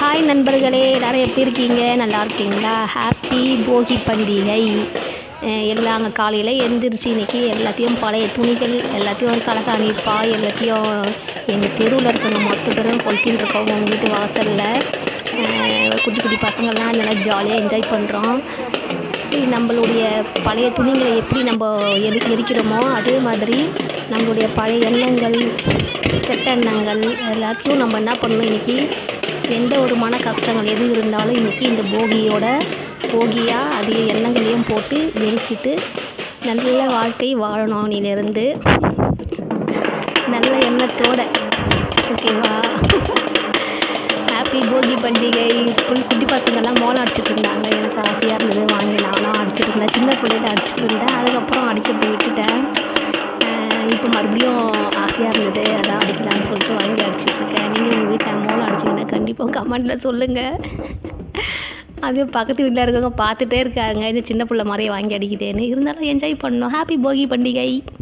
Hi நண்பர்களே, எல்லோரும் எப்படி இருக்கீங்க? நல்லா இருக்கீங்களா? ஹாப்பி போகி பண்டிகை. எல்லாம் காலையில் எழுந்திரிச்சு இன்றைக்கி எல்லாத்தையும் பழைய துணிகள் எல்லாத்தையும் ஒரு கலக்காணி பாய் எல்லாத்தையும் எங்கள் தெருவில் இருக்கவங்க மொத்த பேரும் கொளுத்தின்னு இருக்கோம் உங்கள் வீட்டு வாசலில். குட்டி குட்டி பசங்கள்லாம் நல்லா ஜாலியாக என்ஜாய் பண்ணுறோம். நம்மளுடைய பழைய துணிகளை எப்படி நம்ம எரிக்கிறோமோ அதே மாதிரி நம்மளுடைய பழைய எண்ணங்கள், கெட்ட எண்ணங்கள் எல்லாத்தையும் நம்ம என்ன பண்ணணும், இன்றைக்கி எந்த ஒரு மன கஷ்டங்கள் எது இருந்தாலும் இன்றைக்கி இந்த போகியாக அது எண்ணங்களையும் போட்டு எரிச்சிட்டு நல்ல வாழ்க்கை வாழணும். நீலேருந்து நல்ல எண்ணத்தோடு, ஓகேவா? ஹாப்பி போகி பண்டிகை. குட்டி பசங்கள்லாம் மோளம் அடிச்சிட்டு இருந்தாங்க. எனக்கு ஆசையாக இருந்தது, வாங்கி நானும் அடிச்சிட்டு இருந்தேன். சின்ன பிள்ளையில அடிச்சிட்டு இருந்தேன். அதுக்கப்புறம் அடிக்கிறத விட்டுட்டேன். இப்போ மறுபடியும் ஆசையாக இருந்தது, அதான் அடிக்கலான்னு சொல்லிட்டு வாங்கி அடிச்சிட்ருக்கேன். நீங்கள் உங்கள் வீட்டில் மோளம் அடிச்சிங்கன்னா கண்டிப்பாக கமெண்டில் சொல்லுங்கள். அதுவும் பக்கத்து வீட்டில் இருக்கவங்க பார்த்துட்டே இருக்காங்க, இந்த சின்ன பிள்ளை மாதிரியே வாங்கி அடிக்கிட்டேன்னு. இருந்தாலும் என்ஜாய் பண்ணணும். ஹாப்பி போகி பண்டிகை.